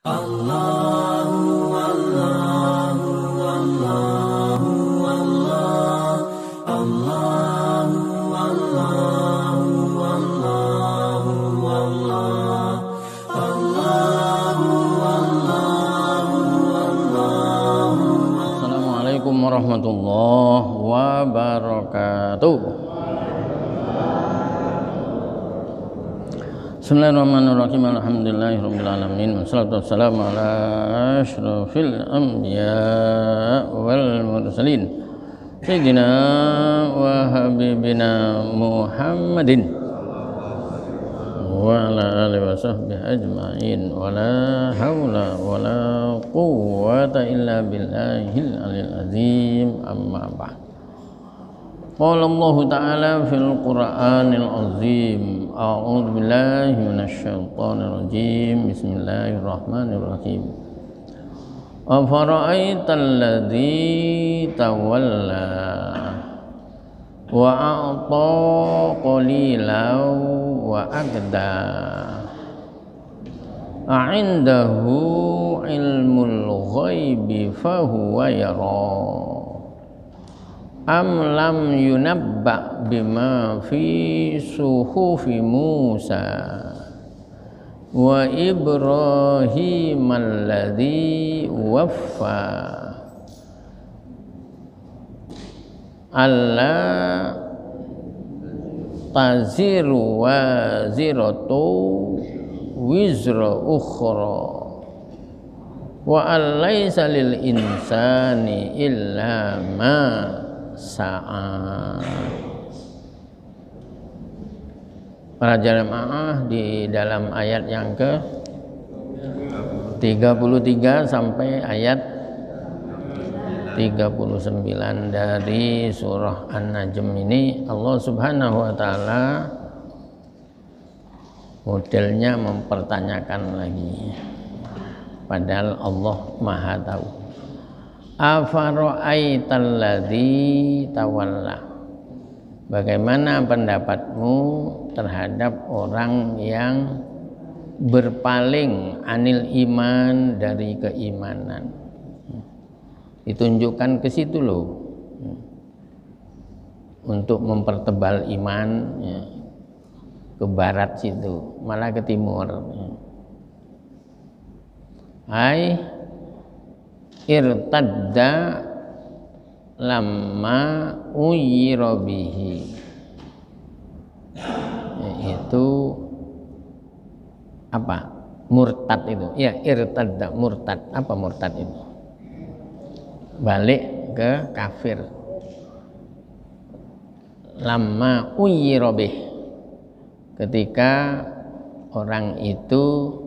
Assalamualaikum warahmatullahi wabarakatuh. Bismillahirrahmanirrahim. Alhamdulillahirabbil alamin. Wassalatu wassalamu ala asyrofil anbiya wal mursalin. Sayyidina wa habibina Muhammadin wa ala alihi wa sahbihi ajma'in. Wa la hawla wa la quwwata illa billahil aliyil azim. Amma ba'd. Qala Allah Ta'ala fil Qur'anil Azim. A'udzu billahi minasy syaithanir rajim. Bismillahirrahmanirrahim. Afara'aital ladzi tawalla wa a'ta qalilan wa agda. A'indahu ilmul ghaibi fahuwa yara. Am lam yunabba bima fi suhufi Musa wa Ibrahim alladhi waffa alla taziru waziratu wizra ukhra wa alaysa lil insani illa ma sa'a. Para jamaah, di dalam ayat yang ke 33 sampai ayat 39 dari surah An-Najm ini, Allah Subhanahu wa taala modelnya mempertanyakan lagi, padahal Allah Maha tahu. Afara'aital ladzi tawalla, bagaimana pendapatmu terhadap orang yang berpaling anil iman, dari keimanan. Ditunjukkan ke situ loh, untuk mempertebal iman ya, ke barat situ, malah ke timur. Hai irtadda lamma uyira bihi, itu apa? Murtad itu. Ya, irtadda, murtad. Apa murtad itu? Balik ke kafir. Lamma uyira bihi, ketika orang itu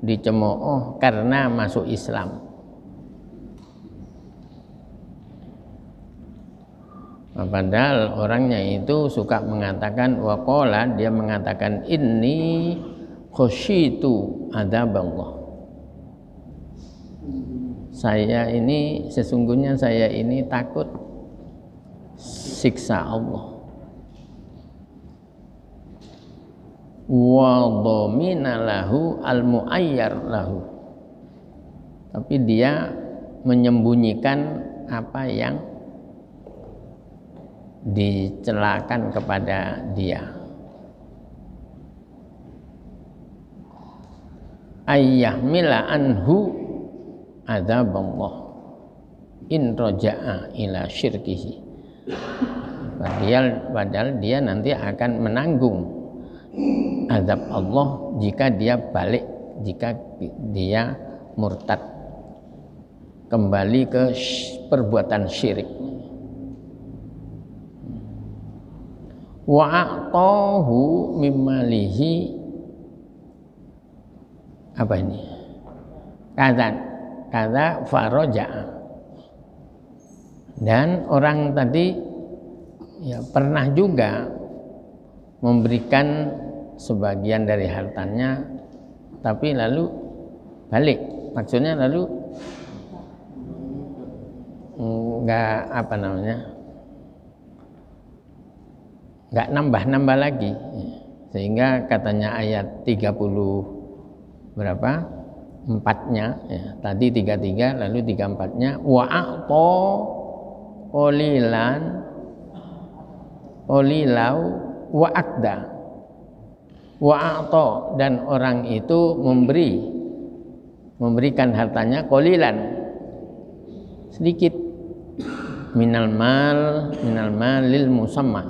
dicemooh karena masuk Islam. Padahal orangnya itu suka mengatakan waqala, dia mengatakan inni khasyitu adzaballah. Sesungguhnya saya ini takut siksa Allah. Wa dhamina lahu al-mu'ayyar lahu. Tapi dia menyembunyikan apa yang dicelakan kepada dia. Ayyahmila anhu adzaballah in raja'a ila syirkihi. Padahal dia nanti akan menanggung azab Allah jika dia balik, jika dia murtad, kembali ke perbuatan syirik. Wa a'tahu mimmalihi, apa ini? Kata faraja. Dan orang tadi ya pernah juga memberikan sebagian dari hartanya, tapi lalu balik. Maksudnya lalu enggak nggak nambah lagi, sehingga katanya ayat 30 berapa empatnya ya, tadi 33 lalu 34-nya wa a'ta qalilau wa akda. Wa a'ta, dan orang itu memberikan hartanya qalilan, sedikit, minal malil musamma,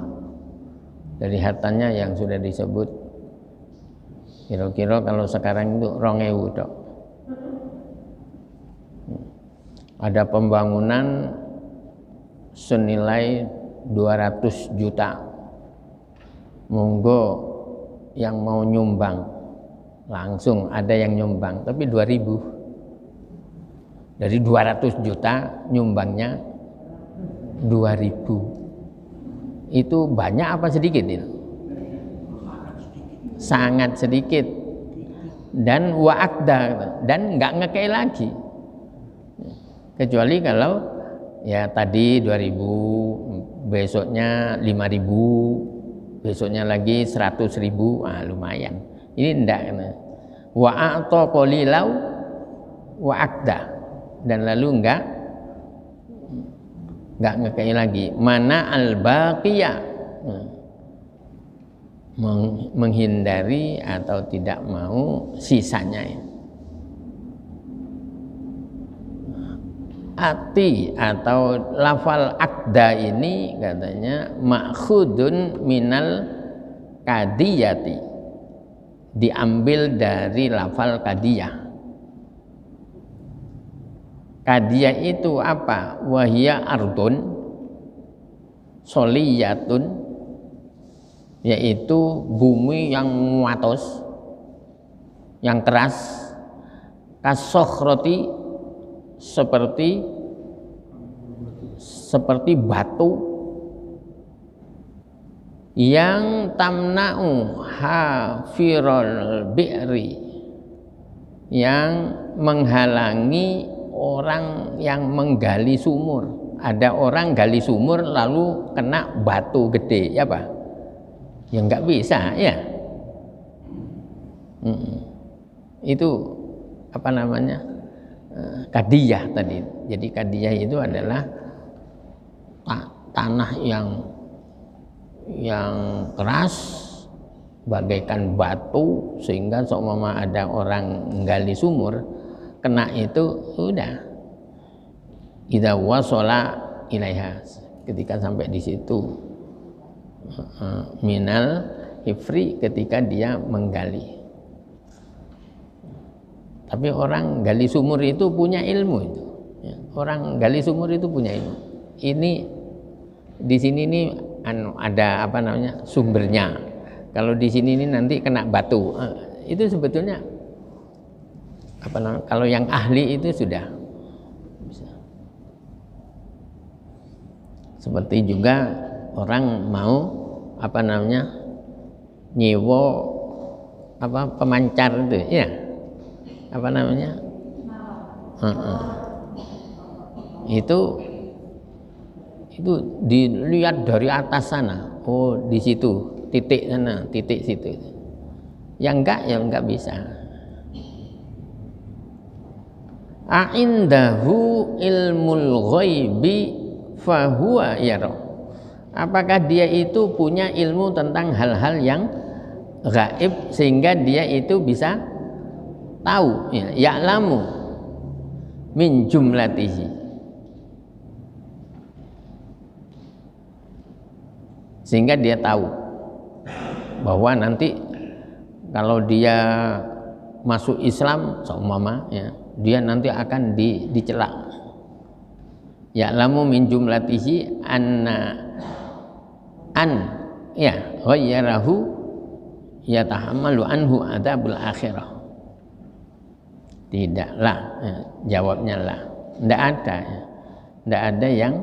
dari hartanya yang sudah disebut. Kira-kira kalau sekarang itu 2.000 dok. Ada pembangunan senilai 200 juta. Monggo yang mau nyumbang, langsung ada yang nyumbang, tapi 2.000. Dari 200 juta nyumbangnya 2.000. Itu banyak apa sedikit itu? Sangat sedikit. Dan wa'akda, dan nggak ngekei lagi. Kecuali kalau ya tadi 2.000, besoknya 5.000, besoknya lagi 100.000, lumayan. Ini enggak. Wa'a'ta qalilau wa'akda, dan lalu enggak ngekei lagi. Mana al-baqiyah, menghindari atau tidak mau sisanya. Ati atau lafal akda ini katanya ma'khudun minal kadiyati, diambil dari lafal kadiyah. Kadiyah itu apa? Wahia ardun soliyatun, yaitu bumi yang muatos, yang keras, kasokhroti, seperti batu, yang tamna'u hafirul bi'ri, yang menghalangi orang yang menggali sumur. Ada orang gali sumur lalu kena batu gede, ya Pak? Ya nggak bisa ya. Itu apa namanya? Kadiyah tadi. Jadi kadiyah itu adalah tanah yang keras bagaikan batu, sehingga seumpama ada orang menggali sumur kena itu udah idza wasala ilaiha, ketika sampai di situ, minal hifri, ketika dia menggali. Tapi orang gali sumur itu punya ilmu itu. Ya, orang gali sumur itu punya ilmu. Ini di sini ini ada apa namanya sumbernya. Kalau di sini ini nanti kena batu. Itu sebetulnya apa namanya? Kalau yang ahli itu sudah bisa. Seperti juga orang mau apa namanya nyewa apa pemancar itu, ya. Apa namanya? Itu dilihat dari atas sana. Oh, di situ titik sana, titik situ. Yang enggak bisa. A'indahu ilmul ghaibi fahuwa yara. Apakah dia itu punya ilmu tentang hal-hal yang gaib sehingga dia itu bisa tahu, ya, ya'lamu min jumlatihi, sehingga dia tahu bahwa nanti kalau dia masuk Islam seumpama, ya, dia nanti akan dicela. Ya'lamu min jumlatihi ya ghayyarahu yatahammalu anhu adzabul akhirah. Tidaklah, ya, jawabnya lah, tidak ada, ya. Tidak ada yang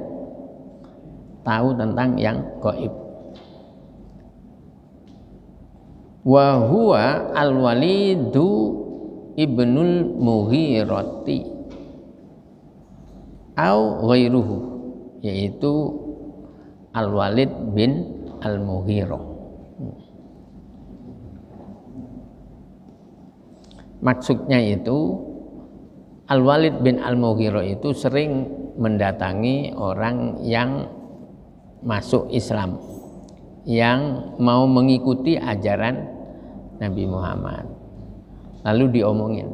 tahu tentang yang gaib. Wa huwa al-Walidu ibnul Mughirati au ghairuhu, yaitu Al-Walid bin Al-Mughirah. Maksudnya itu Al-Walid bin Al-Mughirah itu sering mendatangi orang yang masuk Islam, yang mau mengikuti ajaran Nabi Muhammad. Lalu diomongin,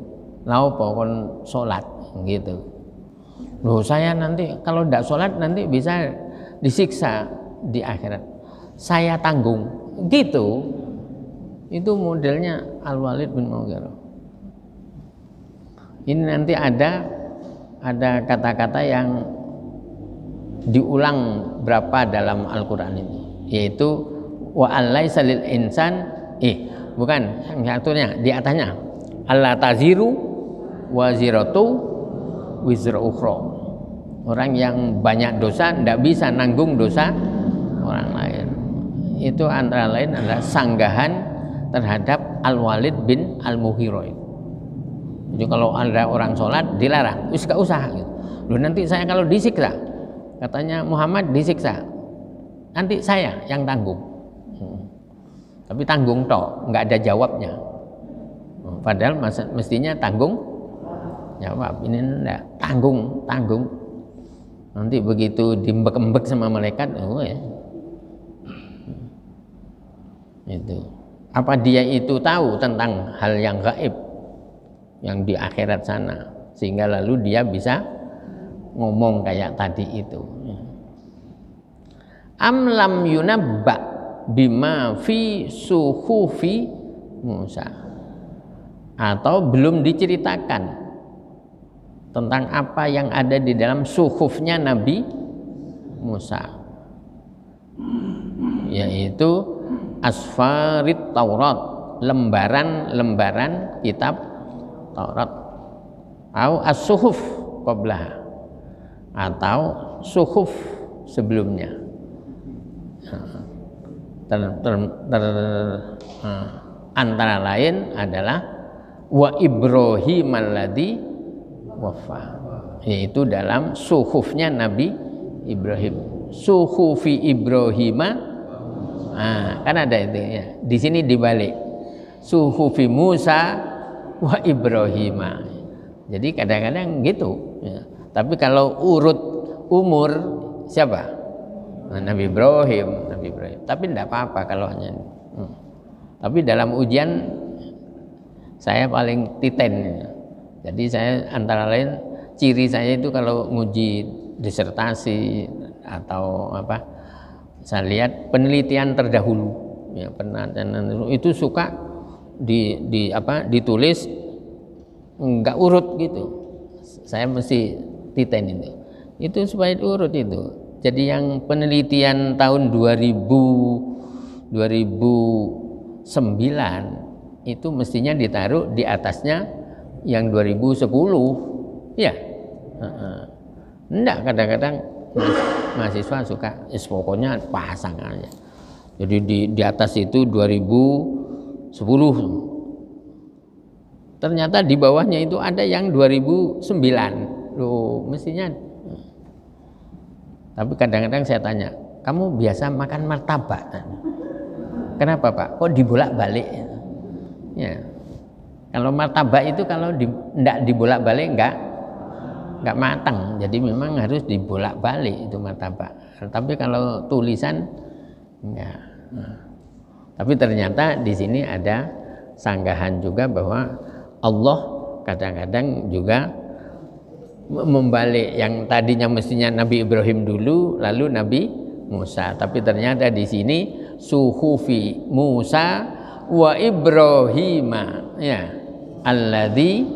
"Lau pokon sholat," gitu. "Loh, saya nanti kalau tidak sholat nanti bisa disiksa di akhirat. Saya tanggung," gitu. Itu modelnya Al-Walid bin Mughirah. Ini nanti ada kata-kata yang diulang berapa dalam Al-Quran ini, yaitu wa alaisa lil insan bukan yang satunya di atasnya, alla taziru waziratu wizra ukhra. Orang yang banyak dosa tidak bisa nanggung dosa orang lain. Itu antara lain adalah sanggahan terhadap Al-Walid bin Al-Mughirah. Jadi kalau ada orang sholat dilarang, gak usah gitu. Loh, nanti saya kalau disiksa, katanya Muhammad disiksa, nanti saya yang tanggung. Tapi tanggung toh, nggak ada jawabnya. Padahal mestinya tanggung jawab. Ini enggak, tanggung. Nanti begitu diembek-embek sama malaikat, itu. Apa dia itu tahu tentang hal yang gaib, yang di akhirat sana, sehingga lalu dia bisa ngomong kayak tadi itu. Am lam yunabba bima fi suhufi Musa, atau belum diceritakan tentang apa yang ada di dalam suhufnya Nabi Musa, yaitu asfarit Taurat, lembaran-lembaran kitab Taurat, atau as-suhuf qablah, atau suhuf sebelumnya. Antara lain adalah wa Ibrahim alladzi wafa, yaitu dalam suhufnya Nabi Ibrahim, suhufi Ibrahim. Kan ada itu ya. Di sini dibalik, suhufi Musa wa Ibrahim. Jadi kadang-kadang gitu ya. Tapi kalau urut umur siapa? Nabi Ibrahim. Tapi tidak apa-apa kalau hanya tapi dalam ujian saya paling titen. Jadi saya antara lain ciri saya itu kalau nguji disertasi atau apa, saya lihat penelitian terdahulu ya, penelitian itu suka ditulis enggak urut gitu. Saya mesti titen itu supaya diurut itu. Jadi yang penelitian tahun 2009 itu mestinya ditaruh di atasnya yang 2010 ya. Enggak, kadang-kadang mahasiswa suka pokoknya pasang aja. Jadi di atas itu 2010, ternyata di bawahnya itu ada yang 2009. Loh, mestinya. Tapi kadang-kadang saya tanya, kamu biasa makan martabak? Kenapa Pak? Kok dibolak-balik? Ya, kalau martabak itu kalau tidak dibolak-balik enggak matang. Jadi memang harus dibolak-balik itu martabak. Tapi kalau tulisan enggak. Tapi ternyata di sini ada sanggahan juga bahwa Allah kadang-kadang juga membalik, yang tadinya mestinya Nabi Ibrahim dulu lalu Nabi Musa, tapi ternyata di sini suhufi Musa wa Ibrahim ya alladzi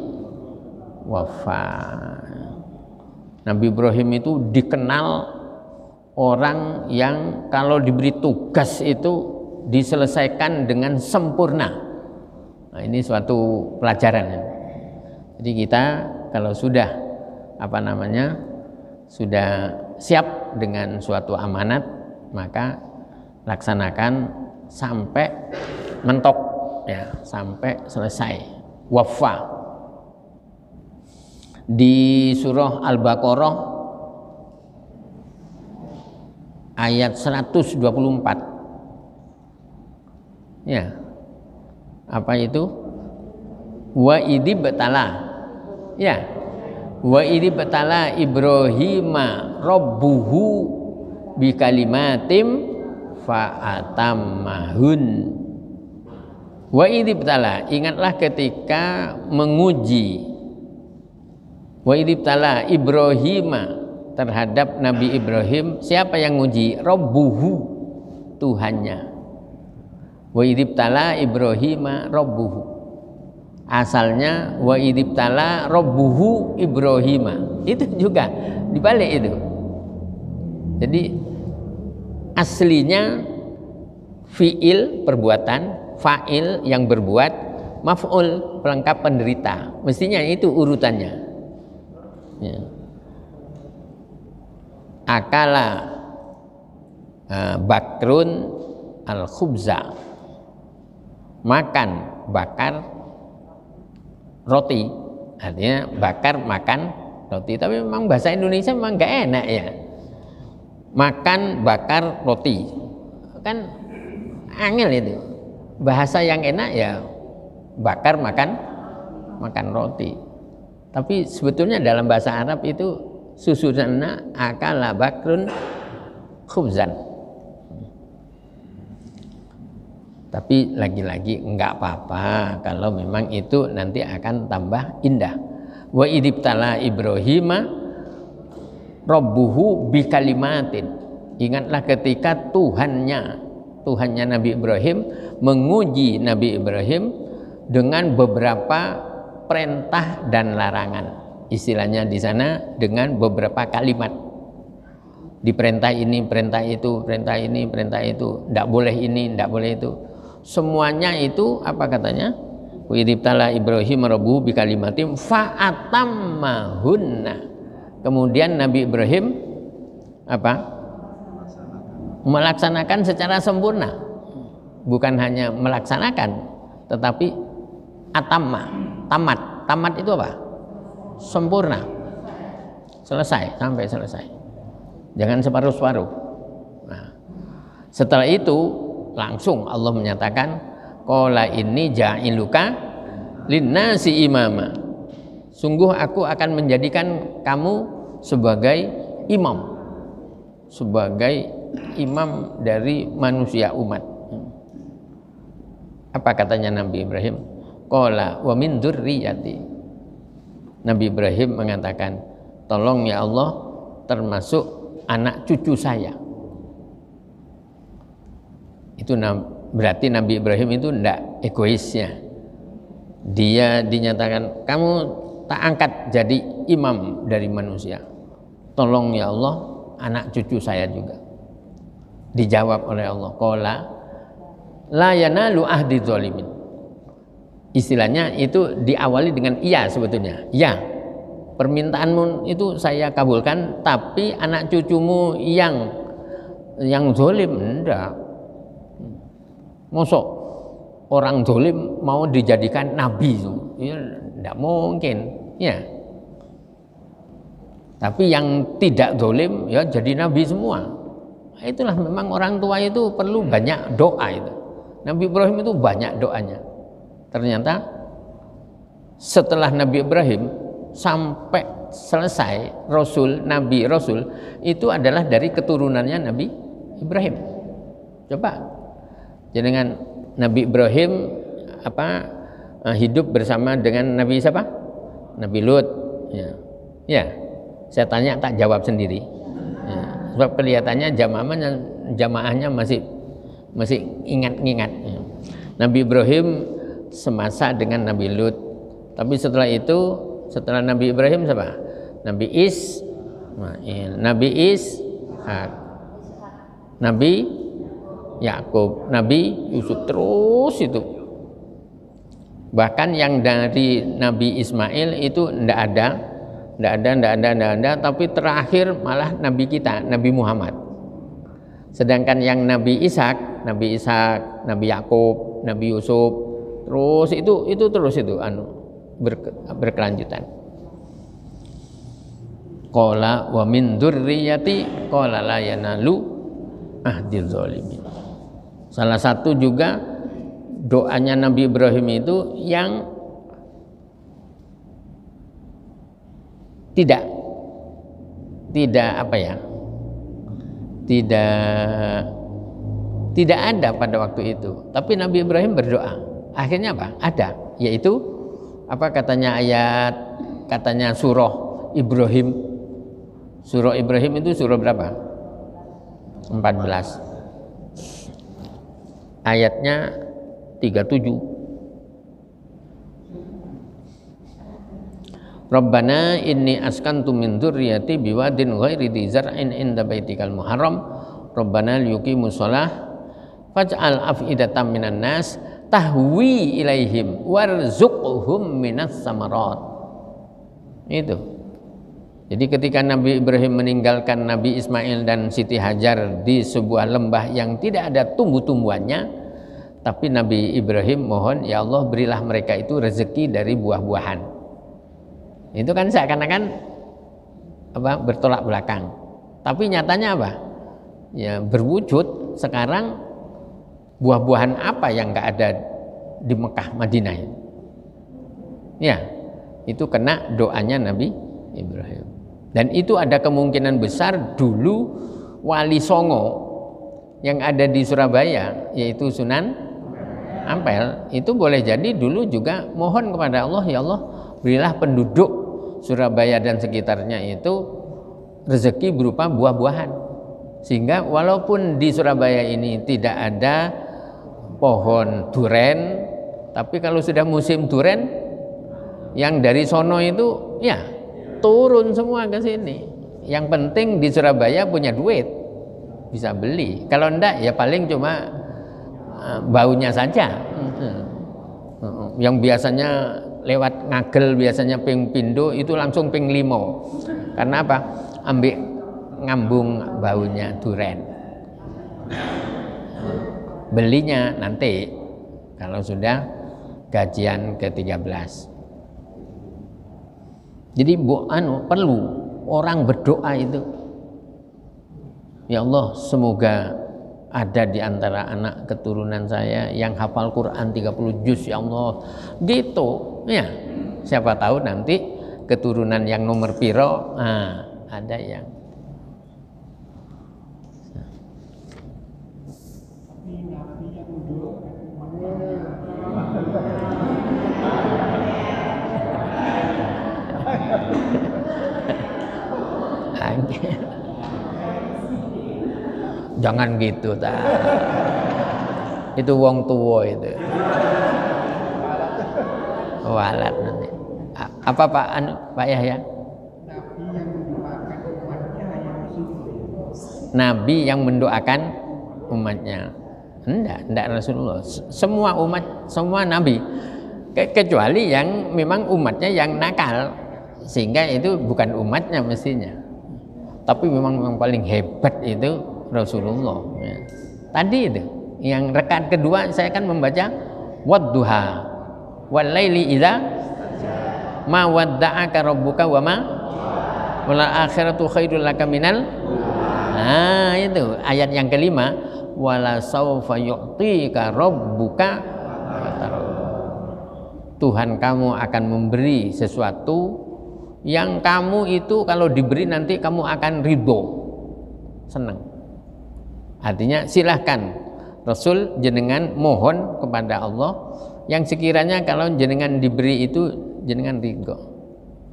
wafa. Nabi Ibrahim itu dikenal orang yang kalau diberi tugas itu diselesaikan dengan sempurna. Nah, ini suatu pelajaran. Jadi kita kalau sudah sudah siap dengan suatu amanat, maka laksanakan sampai mentok ya, sampai selesai. Wafa. Di surah Al-Baqarah ayat 124 ya, apa itu? Wa idibtala ya Wa idh batala Ibrahima rabbuhu bi kalimatim fa atammahun. Wa idh batala, ingatlah ketika menguji. Wa idh batala Ibrahima, terhadap Nabi Ibrahim. Siapa yang nguji? Rabbuhu, Tuhannya. Wa idh batala Ibrahima rabbuhu, asalnya wa idh batala rabbuhu Ibrahima, itu juga dibalik itu. Jadi aslinya fiil perbuatan, fa'il yang berbuat, maf'ul pelengkap penderita, mestinya itu urutannya ya. Akala bakrun al khubza, makan bakar roti, artinya bakar makan roti. Tapi memang bahasa Indonesia memang nggak enak ya, makan bakar roti kan angel itu. Bahasa yang enak ya bakar makan roti. Tapi sebetulnya dalam bahasa Arab itu susunannya akala bakrun khubzan. Tapi lagi-lagi enggak apa-apa kalau memang itu nanti akan tambah indah. Wa idibtala Ibrahima rabbuhu bi kalimatin. Ingatlah ketika Tuhannya Nabi Ibrahim menguji Nabi Ibrahim dengan beberapa perintah dan larangan. Istilahnya di sana dengan beberapa kalimat. Diperintah ini, perintah itu, perintah ini, perintah itu, tidak boleh ini, tidak boleh itu. Semuanya itu apa katanya? Wa idibtala Ibrahim rabbuhu bi kalimatin fa atammahunna. Kemudian Nabi Ibrahim apa? Melaksanakan secara sempurna. Bukan hanya melaksanakan, tetapi atamma, tamat. Tamat itu apa? Sempurna. Selesai, sampai selesai. Jangan separuh-separuh. Nah, setelah itu langsung Allah menyatakan qala inni ja'iluka linnasi imama. Sungguh aku akan menjadikan kamu sebagai imam. Sebagai imam dari manusia umat. Apa katanya Nabi Ibrahim? Qala wa min dzurriyyati. Nabi Ibrahim mengatakan, tolong ya Allah termasuk anak cucu saya. Itu berarti Nabi Ibrahim itu tidak egoisnya. Dia dinyatakan kamu tak angkat jadi imam dari manusia. Tolong ya Allah anak cucu saya juga. Dijawab oleh Allah, qala la yanalu ahdi dzalimin. Istilahnya itu diawali dengan iya sebetulnya. Ya, permintaanmu itu saya kabulkan, tapi anak cucumu yang zalim enggak. Mosok orang zalim mau dijadikan nabi? Ya, enggak mungkin. Ya. Tapi yang tidak zalim ya jadi nabi semua. Itulah memang orang tua itu perlu banyak doa itu. Nabi Ibrahim itu banyak doanya. Ternyata setelah Nabi Ibrahim sampai selesai Nabi Rasul itu adalah dari keturunannya Nabi Ibrahim. Coba jangan Nabi Ibrahim hidup bersama dengan Nabi siapa? Nabi Lut. Ya, saya tanya tak jawab sendiri. Ya, sebab kelihatannya jamaahnya masih ingat-ingat. Ya. Nabi Ibrahim semasa dengan Nabi Lut. Tapi setelah itu, setelah Nabi Ibrahim siapa? Nabi Ismail, Nabi Ishak, Nabi Yakub, Nabi Yusuf, terus itu. Bahkan yang dari Nabi Ismail itu tidak ada, tapi terakhir malah Nabi kita, Nabi Muhammad. Sedangkan yang Nabi Ishak, Nabi Yakub, Nabi Yusuf, terus itu berkelanjutan. Qala wa min dzurriyyati qala la yanalu ahdil zalimin. Salah satu juga doanya Nabi Ibrahim itu yang tidak apa ya, tidak ada pada waktu itu. Tapi Nabi Ibrahim berdoa. Akhirnya apa? Ada, yaitu apa katanya surah Ibrahim. Surah Ibrahim itu surah berapa? 14. Ayatnya 37. Rabbana inni askantu min dzurriyyati biwadin ghairi dzi zar'in inda baitikal muharram Rabbana liyuqimus shalah faj'al af'idatan minan nas tahwi ilaihim warzuqhum minas samarat. Itu. Jadi ketika Nabi Ibrahim meninggalkan Nabi Ismail dan Siti Hajar di sebuah lembah yang tidak ada tumbuh-tumbuhannya, tapi Nabi Ibrahim mohon, ya Allah berilah mereka itu rezeki dari buah-buahan. Itu kan seakan-akan apa, bertolak belakang. Tapi nyatanya apa? Ya berwujud sekarang buah-buahan apa yang enggak ada di Mekah, Madinah. Ya, itu kena doanya Nabi Ibrahim. Dan itu ada kemungkinan besar dulu Wali Songo yang ada di Surabaya, yaitu Sunan Ampel, itu boleh jadi dulu juga mohon kepada Allah, ya Allah berilah penduduk Surabaya dan sekitarnya itu rezeki berupa buah-buahan, sehingga walaupun di Surabaya ini tidak ada pohon duren, tapi kalau sudah musim duren yang dari sono itu ya turun semua ke sini. Yang penting di Surabaya punya duit, bisa beli. Kalau enggak ya paling cuma baunya saja. Yang biasanya lewat Ngagel biasanya ping pindo itu langsung ping 5. Karena apa? Ambil ngambung baunya duren. Belinya nanti kalau sudah gajian ke-13. Jadi perlu orang berdoa itu, ya Allah semoga ada di antara anak keturunan saya yang hafal Quran 30 juz, ya Allah, gitu ya. Siapa tahu nanti keturunan yang nomor piro, ada yang jangan gitu ta. Itu wong tua itu. Walat nanti. Apa Pak Yahya? Nabi yang mendoakan umatnya. Enggak Rasulullah. Semua umat, semua nabi. Kecuali yang memang umatnya yang nakal, sehingga itu bukan umatnya mestinya. Tapi memang paling hebat itu Rasulullah. Ya. Tadi itu yang rakaat kedua saya kan membaca wadduha wal laili idza ma wadda'aka rabbuka wa ma wal akhiratu khairul laka minal. Itu ayat yang kelima, wala saufa yu'tika rabbuka. Tuhan kamu akan memberi sesuatu yang kamu itu kalau diberi nanti kamu akan ridho, senang. Artinya silahkan Rasul jenengan mohon kepada Allah yang sekiranya kalau jenengan diberi itu jenengan ridho.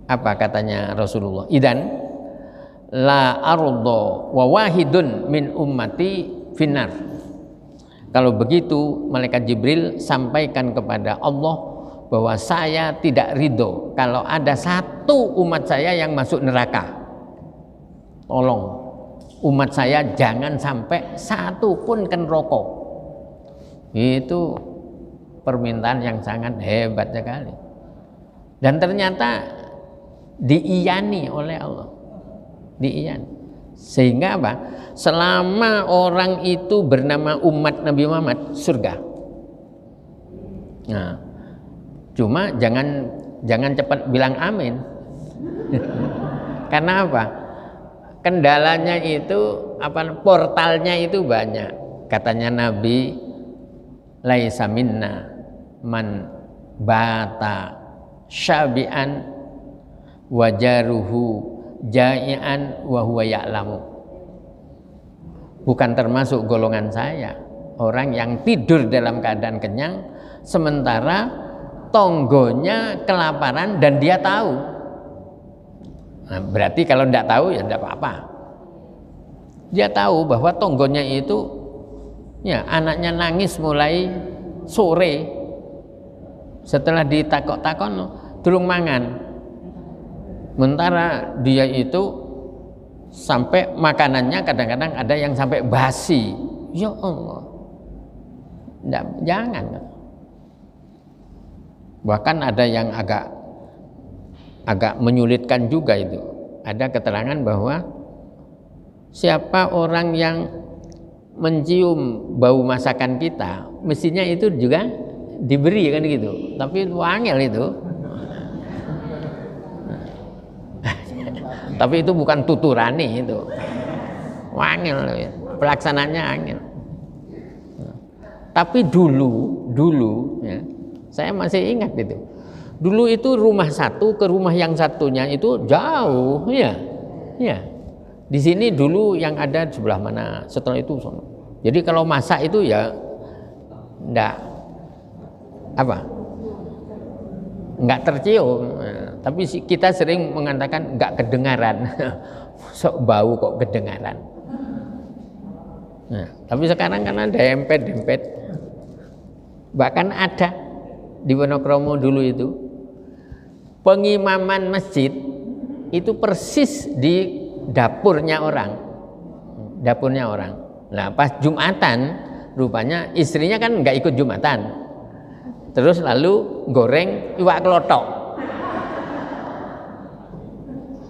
Apa katanya Rasulullah? Idan la ardo wa wahidun min ummati finnar. Kalau begitu malaikat Jibril sampaikan kepada Allah bahwa saya tidak ridho kalau ada satu umat saya yang masuk neraka. Tolong umat saya jangan sampai satu pun ke neraka. Itu permintaan yang sangat hebat sekali. Dan ternyata diiyani oleh Allah. Diiyani. Sehingga apa? Selama orang itu bernama umat Nabi Muhammad, surga. Nah, cuma jangan cepat bilang amin. Karena apa? Kendalanya itu portalnya itu banyak. Katanya Nabi, laisa minna man bata syabi'an wajaruhu ja'ian wa huwa ya'lamu. Bukan termasuk golongan saya, orang yang tidur dalam keadaan kenyang sementara tonggonya kelaparan dan dia tahu. Nah, berarti kalau tidak tahu ya tidak apa-apa. Dia tahu bahwa tonggonya itu ya anaknya nangis mulai sore, setelah ditakok-takon durung mangan. Sementara dia itu sampai makanannya kadang-kadang ada yang sampai basi. Ya Allah, jangan. Bahkan ada yang agak menyulitkan juga itu. Ada keterangan bahwa siapa orang yang mencium bau masakan kita, mestinya itu juga diberi kan gitu. Tapi itu angel itu. Tapi itu bukan tuturani itu. Angel, pelaksananya angel. Tapi dulu ya, saya masih ingat itu. Dulu itu rumah satu ke rumah yang satunya itu jauh ya. Ya. Di sini dulu yang ada di sebelah mana, setelah itu sono. Jadi kalau masak itu ya enggak tercium, tapi kita sering mengatakan enggak kedengaran. Sok bau kok kedengaran. Nah, tapi sekarang kan ada dempet. Bahkan ada di Wonokromo dulu itu pengimaman masjid itu persis di dapurnya orang. Nah, pas Jumatan rupanya istrinya kan nggak ikut Jumatan, terus lalu goreng iwak kelotok.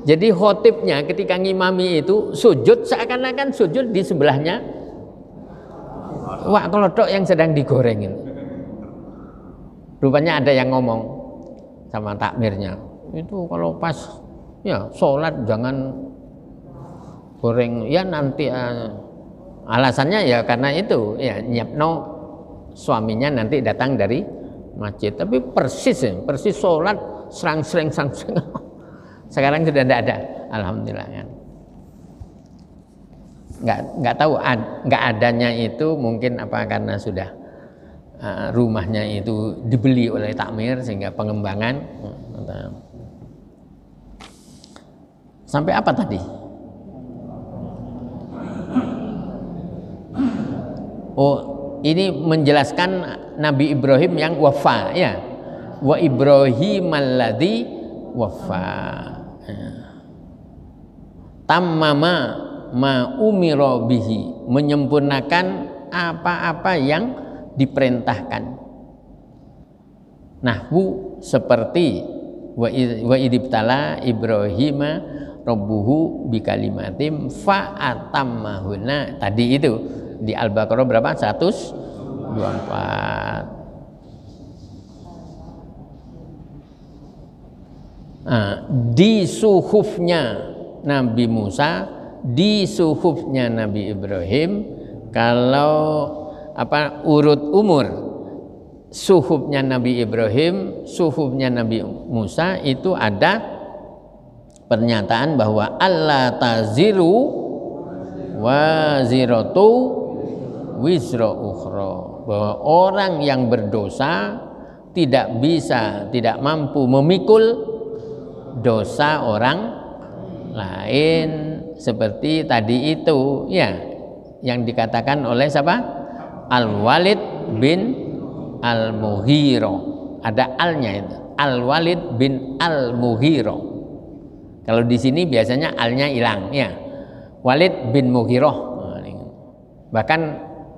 Jadi khotibnya ketika ngimami itu sujud seakan-akan sujud di sebelahnya iwak kelotok yang sedang digoreng itu. Rupanya ada yang ngomong sama takmirnya, itu kalau pas ya sholat jangan goreng, ya nanti alasannya ya karena itu ya nyiapno suaminya nanti datang dari masjid. Tapi persis sholat serang. Sekarang sudah tidak ada, alhamdulillah kan. Nggak tahu nggak adanya itu mungkin apa karena sudah rumahnya itu dibeli oleh takmir sehingga pengembangan. Sampai apa tadi? Oh, ini menjelaskan Nabi Ibrahim yang wafa ya. Wa Ibrahim alladzi wafa. Tammama ma umira bihi, menyempurnakan apa-apa yang diperintahkan. Nahwu seperti wa idibtala Ibrahima rabbuhu bikalimatim fa atammahuna. Tadi itu di Al-Baqarah berapa? 124. Di suhufnya Nabi Musa, di suhufnya Nabi Ibrahim, kalau urut umur suhufnya Nabi Ibrahim, suhufnya Nabi Musa itu ada pernyataan bahwa Allah taziru waziratu wizra ukhra, bahwa orang yang berdosa tidak mampu memikul dosa orang lain, seperti tadi itu ya yang dikatakan oleh siapa? Al-Walid bin Al-Mughirah. Ada alnya itu, Al-Walid bin Al-Mughirah. Kalau di sini biasanya alnya hilang ya, Walid bin Mughirah. Bahkan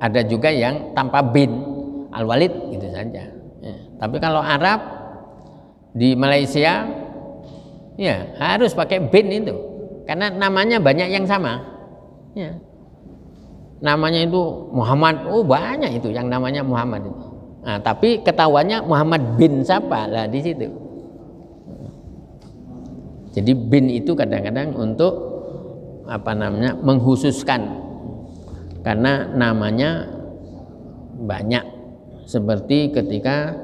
ada juga yang tanpa bin, Al-Walid gitu saja ya. Tapi kalau Arab di Malaysia ya harus pakai bin itu, karena namanya banyak yang sama ya. Namanya itu Muhammad, banyak itu yang namanya Muhammad itu. Nah, tapi ketahuannya Muhammad bin siapa lah di situ. Jadi bin itu kadang-kadang untuk mengkhususkan, karena namanya banyak. Seperti ketika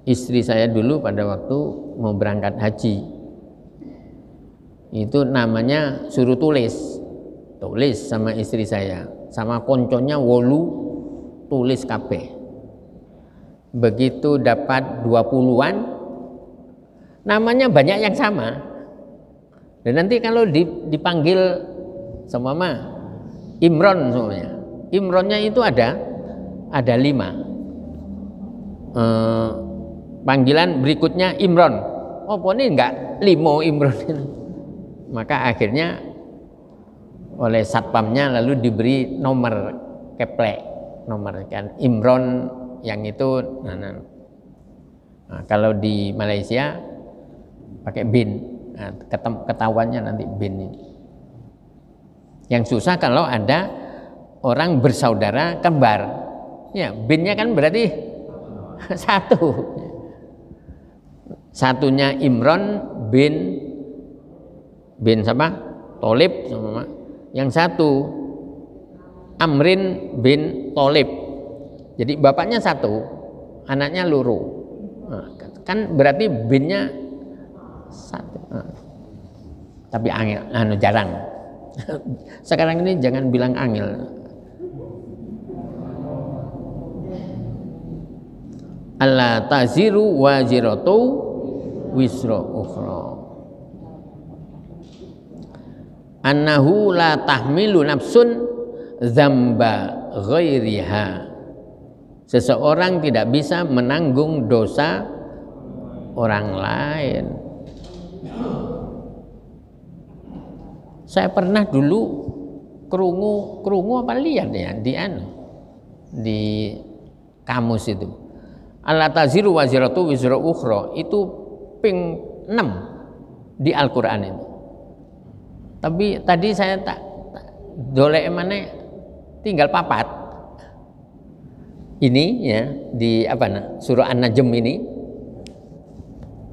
istri saya dulu pada waktu mau berangkat haji, Itu namanya suruh tulis sama istri saya, sama konconya wolu, tulis kabeh. Begitu dapat 20-an, namanya banyak yang sama. Dan nanti kalau dipanggil sama mama Imron semuanya, Imronnya itu ada 5. Panggilan berikutnya Imron. Oh, ini enggak 5 Imron itu. Maka akhirnya oleh satpamnya lalu diberi nomor keplek, nomor kan Imron yang itu. Nah, kalau di Malaysia pakai bin. Nah, ketahuannya nanti bin ini. Yang susah kalau ada orang bersaudara kembar. Ya, binnya kan berarti satu. Satunya Imron bin siapa? Tolib sama. Yang satu Amrin bin Tolib. Jadi bapaknya satu, anaknya loro. Nah, kan berarti binnya satu. Nah, tapi angel, jarang. Sekarang ini jangan bilang angel. Alla taziru waziratu wisra ukhra. Annahu la tahmilu nafsun dzamba ghairiha. Seseorang tidak bisa menanggung dosa orang lain. Saya pernah dulu kerungu apa lihat ya di kamus itu. Alla taziru waziratu wizra ukhra itu ping 6 di Al-Qur'an itu. Tapi tadi saya tak dolek mana tinggal 4. Ini ya di surah An-Najm ini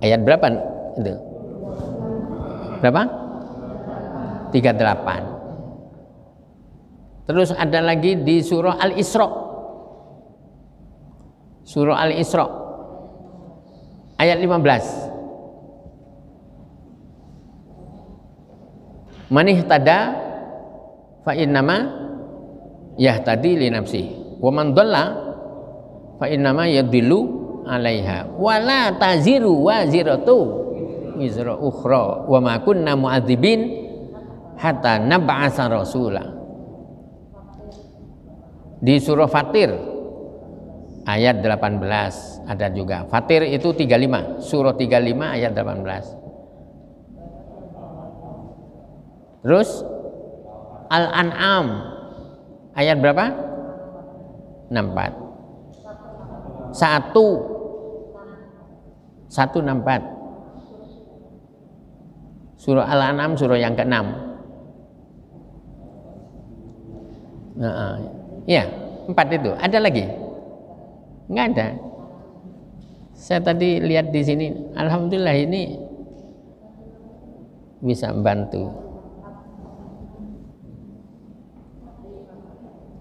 ayat berapa itu? Berapa? 38. Terus ada lagi di surah Al-Isra. Surah Al-Isra ayat 15. Man ihtada fa innama yahtadi li nafsihi wa man dhalla fa innama yadhillu 'alaiha wa la taziru waziratu wizra ukhra wa ma kunna mu'adzibin hatta nab'atsa rasula. Di surah Fatir ayat 18 ada juga. Fatir itu 35, surah 35 ayat 18. Terus Al-An'am ayat berapa? 64. 164. Surah Al-An'am surah yang ke-6. Ya, 4 itu. Ada lagi? Enggak ada. Saya tadi lihat di sini, alhamdulillah ini bisa bantu.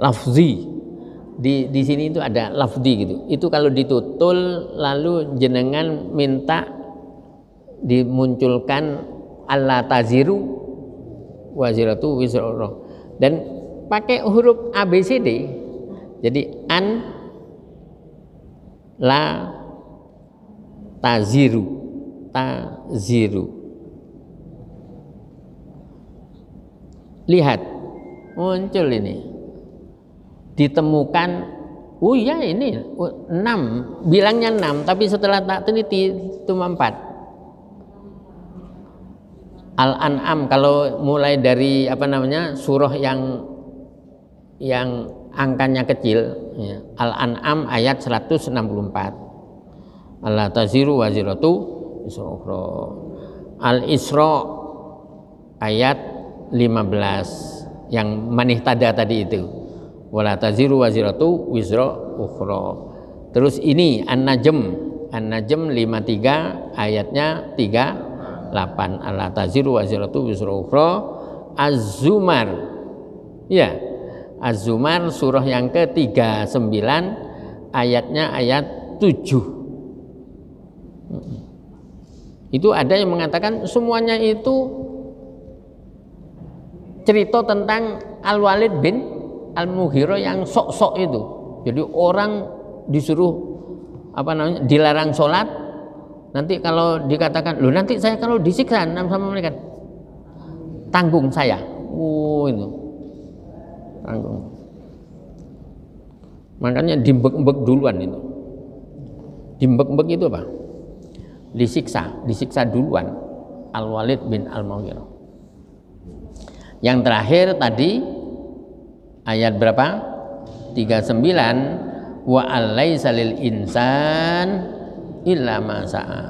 Lafzi di sini itu ada lafzi gitu. Itu kalau ditutul lalu jenengan minta dimunculkan alla taziru waziratu wizra ukhra dan pakai huruf ABCD. Jadi an la taziru lihat muncul ini, ditemukan. Oh iya ini 6, bilangnya 6 tapi setelah tak teliti cuma 4. Al-An'am kalau mulai dari surah yang angkanya kecil ya. Al-An'am ayat 164. Alla taziru waziratu wizra ukhra. Al-Isra ayat 15 yang manihtada tadi itu. Wala taziru waziratu wizra ukhra. Terus ini An-Najm 53 ayatnya 38. Alla taziru waziratu wizra ukhra. Az-Zumar. Ya. Az-Zumar surah yang ke-39 ayatnya ayat 7. Itu ada yang mengatakan semuanya itu cerita tentang Al-Walid bin Al-Mughirah yang sok-sok itu. Jadi orang disuruh dilarang sholat, nanti kalau dikatakan, loh nanti saya kalau disiksa sama mereka, tanggung saya. Itu tanggung. Makanya dimbek-mbek duluan itu. Dimbek-mbek itu apa? Disiksa duluan. Al-Walid bin Al-Mughirah. Yang terakhir tadi ayat berapa? 39, wa alaisa lil insan illa ma sa'a.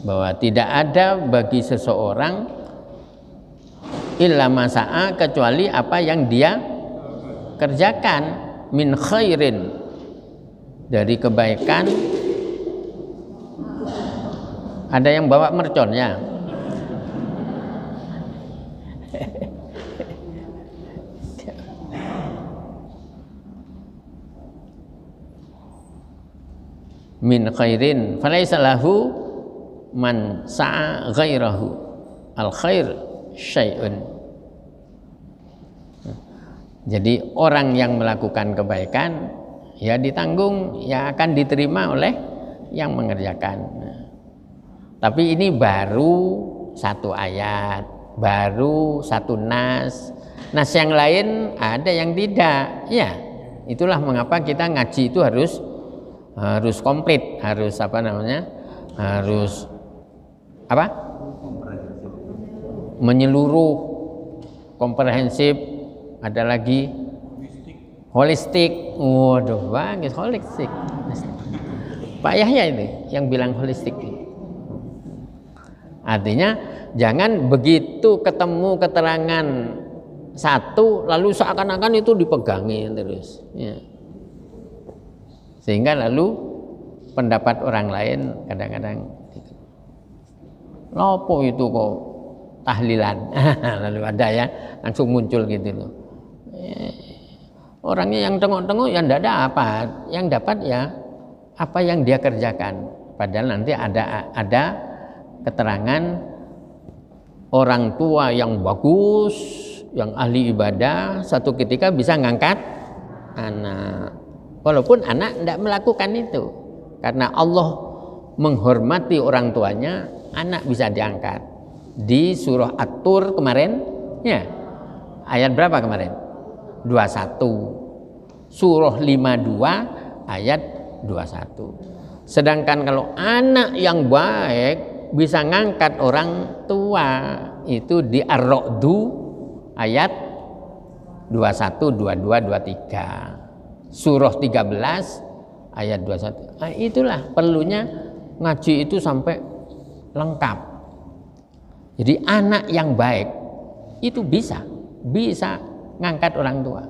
Bahwa tidak ada bagi seseorang illa ma sa'a kecuali apa yang dia kerjakan min khairin, dari kebaikan. Ada yang bawa merconnya? Min khairin falaisa lahu man sa'a ghairahu, al khair syai'un. Jadi orang yang melakukan kebaikan ya ditanggung, ya akan diterima oleh yang mengerjakan. Tapi ini baru satu ayat, baru satu nas. Nas yang lain ada yang tidak. Ya, itulah mengapa kita ngaji itu harus komplit, harus harus menyeluruh, komprehensif. Ada lagi holistik. Waduh, bagus holistik. Pak Yahya ini yang bilang holistik. Artinya jangan begitu ketemu keterangan satu lalu seakan-akan itu dipegangi terus. Ya. Sehingga lalu pendapat orang lain kadang-kadang lopo itu kok tahlilan. Lalu ada ya langsung muncul gitu loh. Orangnya yang tengok-tengok ya tidak ada apa, yang dapat ya apa yang dia kerjakan. Padahal nanti ada keterangan orang tua yang bagus, yang ahli ibadah, satu ketika bisa ngangkat anak. Walaupun anak tidak melakukan itu, karena Allah menghormati orang tuanya, anak bisa diangkat. Di surah At-Tur kemarin, ya ayat berapa kemarin? 21. Surah 52 ayat 21. Sedangkan kalau anak yang baik bisa ngangkat orang tua, itu di Ar-Ra'du ayat 21, 22, 23. Surah 13 ayat 21. Nah, itulah perlunya ngaji itu sampai lengkap. Jadi anak yang baik itu bisa ngangkat orang tua.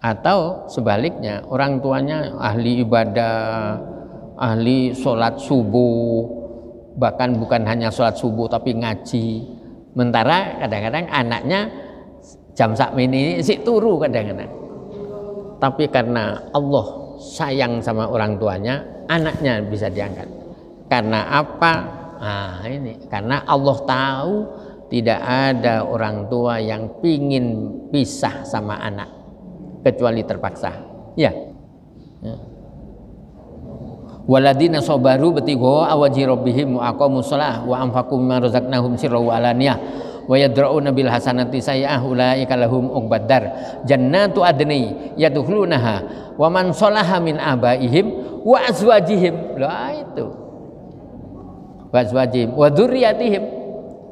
Atau sebaliknya, orang tuanya ahli ibadah, ahli sholat subuh, bahkan bukan hanya sholat subuh tapi ngaji. Sementara kadang-kadang anaknya jam sakmini si turu kadang-kadang. Tapi karena Allah sayang sama orang tuanya, anaknya bisa diangkat. Karena apa? Nah ini, karena Allah tahu tidak ada orang tua yang pingin pisah sama anak kecuali terpaksa. Ya. Waladina sabaru batigha awajhi rabbihim wa aqamus shalah wa anfaqu mimma razaqnahum sirran wa alaniyah wa yadra'una bil hasanati sayyi'ah ulaika lahum uqbadar jannatu adni yadkhulunaha wa man shalaha min abaihim wa azwajihim. Lah itu. Wa azwajihim wa dzurriyyatihim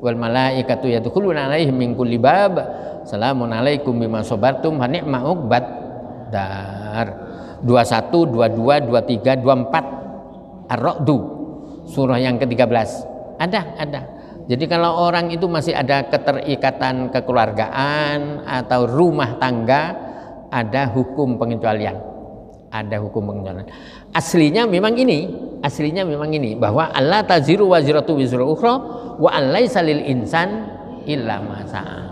wal malaikatu yadkhuluna alaihim min kulli bab salamun alaikum bima sabartum fa ni'ma uqbad dar. 21, 22, 23, 24 Ar-Ra'du surah yang ke-13 ada. Jadi kalau orang itu masih ada keterikatan kekeluargaan atau rumah tangga, ada hukum pengecualian. Aslinya memang ini bahwa Allah taziru waziratu wizra ukhra wa alaisa lil insan illa ma sa'a.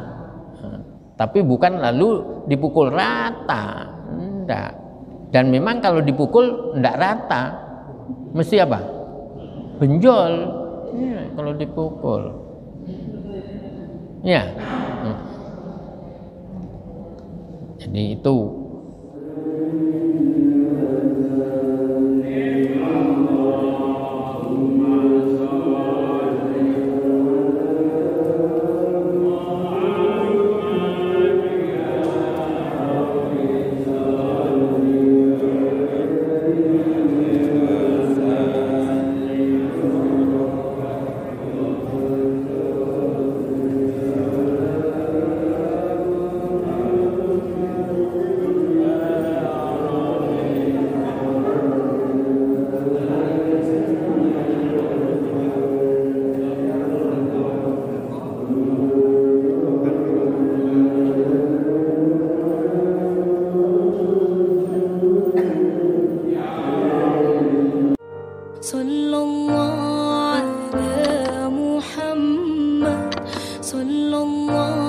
Tapi bukan lalu dipukul rata, enggak. Dan memang kalau dipukul enggak rata, mesti apa? Benjol. Ya, kalau dipukul. Ya. Jadi itu Sallallahu ala Muhammad sallallahu